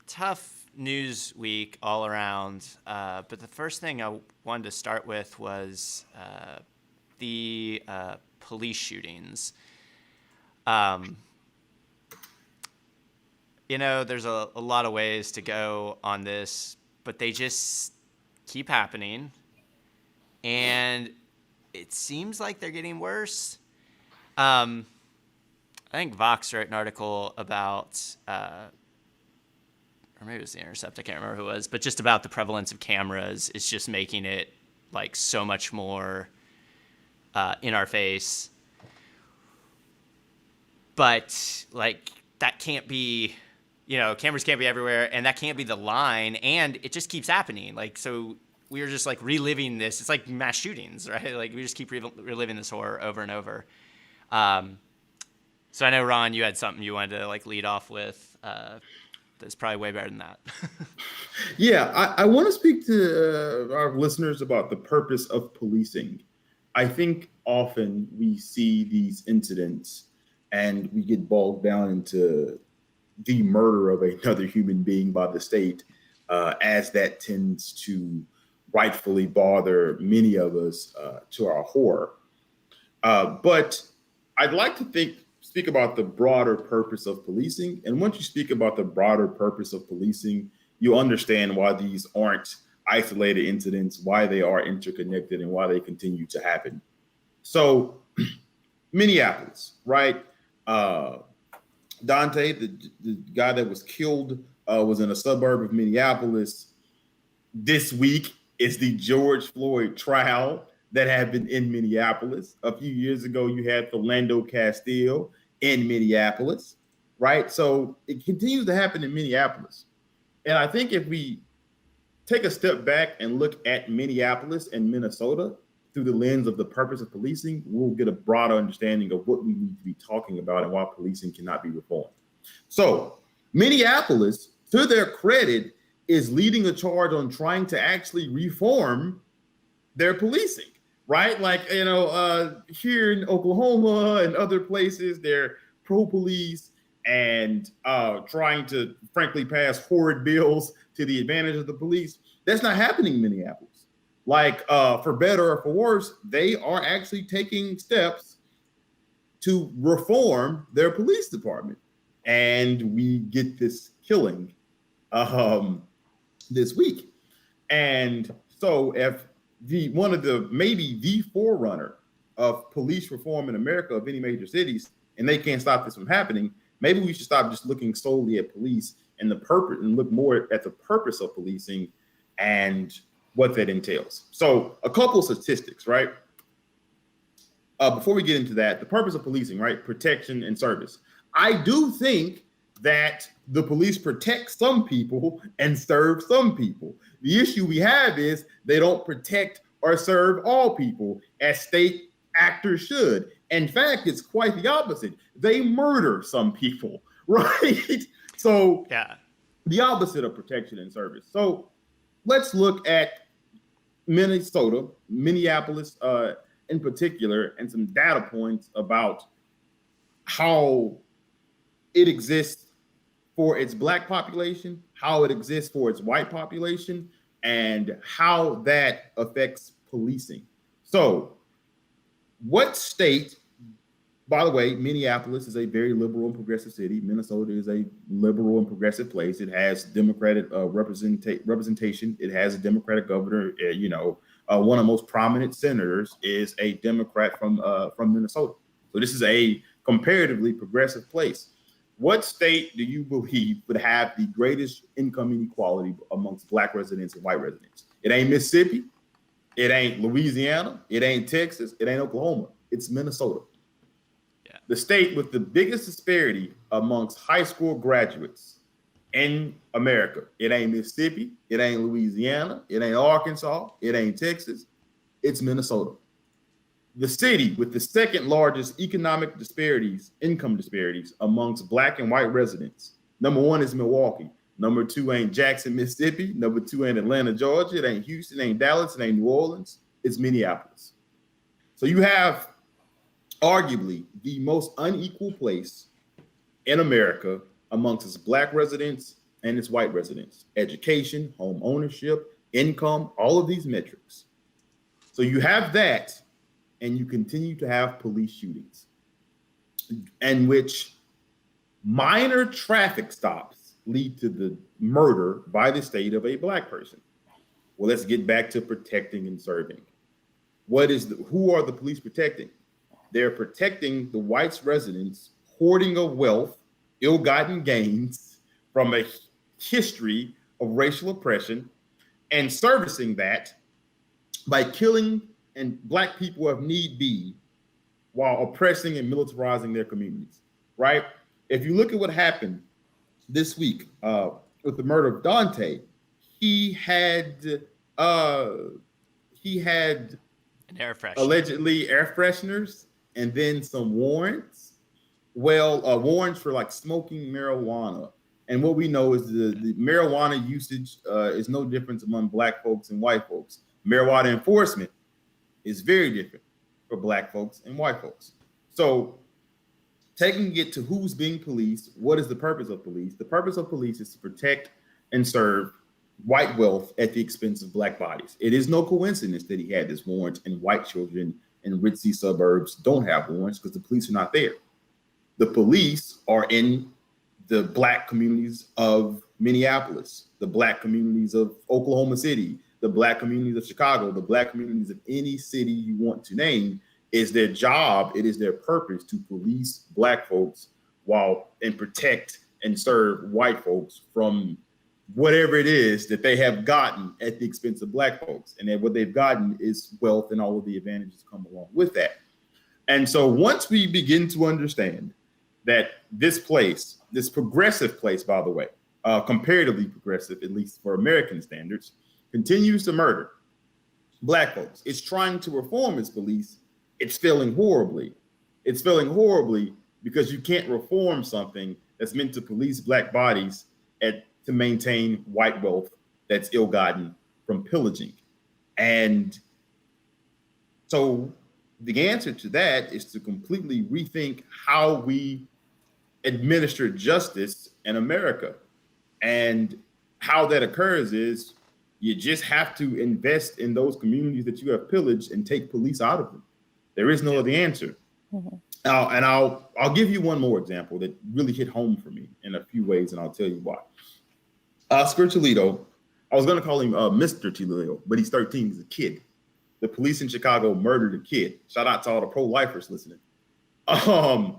tough news week all around. But the first thing I wanted to start with was the police shootings. Um, there's a lot of ways to go on this, but they just keep happening. And it seems like they're getting worse. Um, I think Vox wrote an article about, or maybe it was The Intercept, I can't remember who it was, but just about the prevalence of cameras is just making it like so much more in our face. But like that can't be, cameras can't be everywhere, and that can't be the line, and it just keeps happening. Like, so we are just like reliving this. It's like mass shootings, right? Like we just keep reliving this horror over and over. So I know, Ron, you had something you wanted to like lead off with. That's probably way better than that. Yeah, I want to speak to our listeners about the purpose of policing. I think often we see these incidents and we get bogged down into the murder of another human being by the state, as that tends to rightfully bother many of us to our horror. But I'd like to speak about the broader purpose of policing. And once you speak about the broader purpose of policing, you understand why these aren't isolated incidents, why they are interconnected, and why they continue to happen. So, Minneapolis, right? Dante, the guy that was killed, was in a suburb of Minneapolis. This week is the George Floyd trial that happened in Minneapolis. A few years ago, you had Philando Castile in Minneapolis, right? So it continues to happen in Minneapolis. And I think if we take a step back and look at Minneapolis and Minnesota through the lens of the purpose of policing, we'll get a broader understanding of what we need to be talking about and why policing cannot be reformed. So, Minneapolis, to their credit, is leading a charge on trying to actually reform their policing, right? Like, here in Oklahoma and other places, they're pro-police and trying to, frankly, pass horrid bills to the advantage of the police. That's not happening in Minneapolis. Like, for better or for worse, they are actually taking steps to reform their police department. And we get this killing this week. And so if one of the maybe the forerunner of police reform in America of any major cities, and they can't stop this from happening, maybe we should stop just looking solely at police and the purpose and look more at the purpose of policing and what that entails. So a couple of statistics, right? Before we get into that, the purpose of policing, right? Protection and service. I do think that the police protect some people and serve some people. The issue we have is they don't protect or serve all people as state actors should. In fact, it's quite the opposite. They murder some people, right? So yeah, the opposite of protection and service. So let's look at Minneapolis in particular, and some data points about how it exists for its Black population, how it exists for its white population, and how that affects policing. So, what state, by the way, Minneapolis is a very liberal and progressive city. Minnesota is a liberal and progressive place. It has Democratic representation. It has a Democratic governor. One of the most prominent senators is a Democrat from Minnesota. So this is a comparatively progressive place. What state do you believe would have the greatest income inequality amongst Black residents and white residents? It ain't Mississippi. It ain't Louisiana. It ain't Texas. It ain't Oklahoma. It's Minnesota. yeah, The state with the biggest disparity amongst high school graduates in America. It ain't Mississippi. It ain't Louisiana. It ain't Arkansas. It ain't Texas. It's Minnesota. The city with the second largest income disparities amongst Black and white residents. Number one is Milwaukee. Number two ain't Jackson, Mississippi. Number two ain't Atlanta, Georgia. It ain't Houston, it ain't Dallas, it ain't New Orleans. It's Minneapolis. So you have arguably the most unequal place in America amongst its black residents and its white residents. Education, home ownership, income, all of these metrics. So you have that, and you continue to have police shootings, in which minor traffic stops lead to the murder by the state of a black person. Well, let's get back to protecting and serving. Who are the police protecting? They're protecting the white residents hoarding of wealth, ill-gotten gains from a history of racial oppression, and servicing that by killing and black people if need be, while oppressing and militarizing their communities. Right? If you look at what happened this week with the murder of Dante, he had an air freshener. Allegedly air fresheners, and then some warrants. Well, warrants for like smoking marijuana. And what we know is the marijuana usage is no difference among black folks and white folks. Marijuana enforcement is very different for black folks and white folks. So taking it to who's being policed, what is the purpose of police? The purpose of police is to protect and serve white wealth at the expense of black bodies. It is no coincidence that he had this warrant and white children in ritzy suburbs don't have warrants because the police are not there. The police are in the black communities of Minneapolis, the black communities of Oklahoma City, the black communities of Chicago, the black communities of any city you want to name. Is their job, it is their purpose to police black folks and protect and serve white folks from whatever it is that they have gotten at the expense of black folks. And then what they've gotten is wealth and all of the advantages come along with that. And so once we begin to understand that this place, this progressive place, by the way, comparatively progressive, at least for American standards, continues to murder black folks. It's trying to reform its police. It's failing horribly. It's failing horribly because you can't reform something that's meant to police black bodies to maintain white wealth that's ill-gotten from pillaging. And so the answer to that is to completely rethink how we administer justice in America. And how that occurs is you just have to invest in those communities that you have pillaged and take police out of them. There is no other answer. Mm-hmm. And I'll give you one more example that really hit home for me in a few ways, and I'll tell you why. Oscar Toledo, I was going to call him Mr. Toledo, but he's 13. He's a kid. The police in Chicago murdered a kid. Shout out to all the pro-lifers listening. I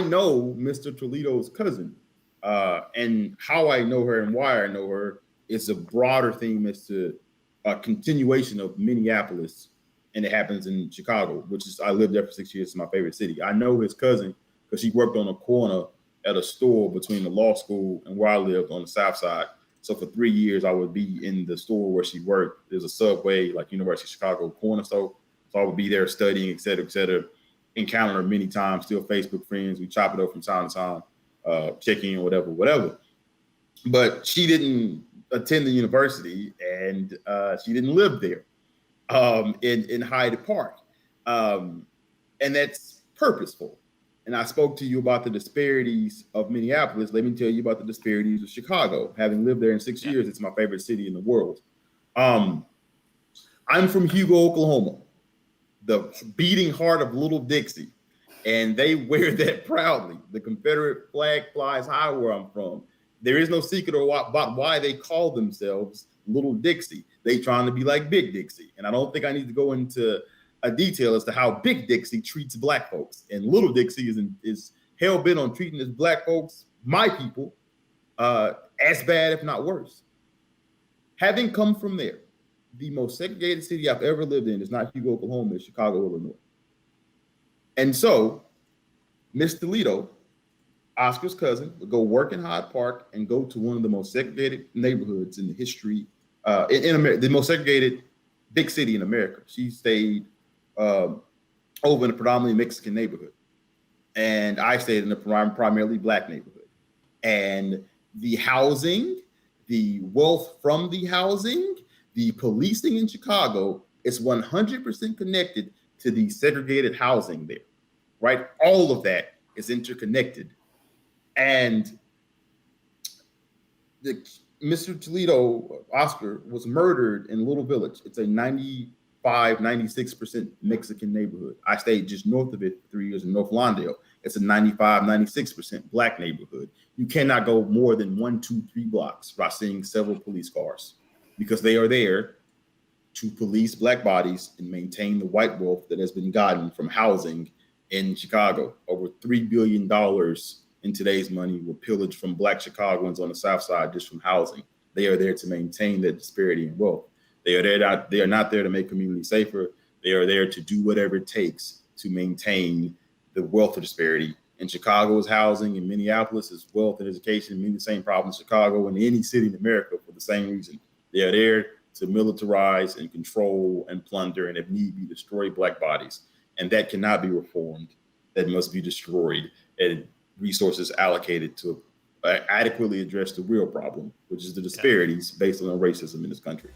know Mr. Toledo's cousin, and how I know her and why I know her is a broader theme as to a continuation of Minneapolis, and it happens in Chicago, I lived there for 6 years. It's my favorite city. I know his cousin because she worked on a corner at a store between the law school and where I lived on the South Side. So for 3 years, I would be in the store where she worked. There's a Subway, like University of Chicago corner store. So I would be there studying, et cetera, encounter her many times, still Facebook friends. We chop it up from time to time, check in, whatever. But she didn't attend the university, and she didn't live there in Hyde Park. And that's purposeful. And I spoke to you about the disparities of Minneapolis. Let me tell you about the disparities of Chicago. Having lived there in 6 years, it's my favorite city in the world. I'm from Hugo, Oklahoma, the beating heart of Little Dixie. And they wear that proudly. The Confederate flag flies high where I'm from. There is no secret about why they call themselves Little Dixie. They trying to be like Big Dixie. And I don't think I need to go into a detail as to how Big Dixie treats black folks. And Little Dixie is hell-bent on treating his black folks, my people, as bad, if not worse. Having come from there, the most segregated city I've ever lived in is not Hugo, Oklahoma, it's Chicago, Illinois. And so, Miss Toledo, Oscar's cousin, would go work in Hyde Park and go to one of the most segregated neighborhoods in the history, in America, the most segregated big city in America. She stayed over in a predominantly Mexican neighborhood. And I stayed in a primarily black neighborhood. And the housing, the wealth from the housing, the policing in Chicago is 100% connected to the segregated housing there, right? All of that is interconnected. And Mr. Toledo, Oscar, was murdered in Little Village. It's a 96% Mexican neighborhood. I stayed just north of it for 3 years in North Lawndale. It's a 96% Black neighborhood. You cannot go more than 1, 2, 3 blocks by seeing several police cars because they are there to police Black bodies and maintain the white wealth that has been gotten from housing in Chicago. Over $3 billion in today's money were pillaged from Black Chicagoans on the South Side just from housing. They are there to maintain that disparity in wealth. They are not there to make communities safer. They are there to do whatever it takes to maintain the wealth disparity. In Chicago is housing, in Minneapolis is wealth and education, meaning the same problem in Chicago and any city in America for the same reason. They are there to militarize and control and plunder and if need be destroy Black bodies. And that cannot be reformed. That must be destroyed and resources allocated to adequately address the real problem, which is the disparities based on racism in this country.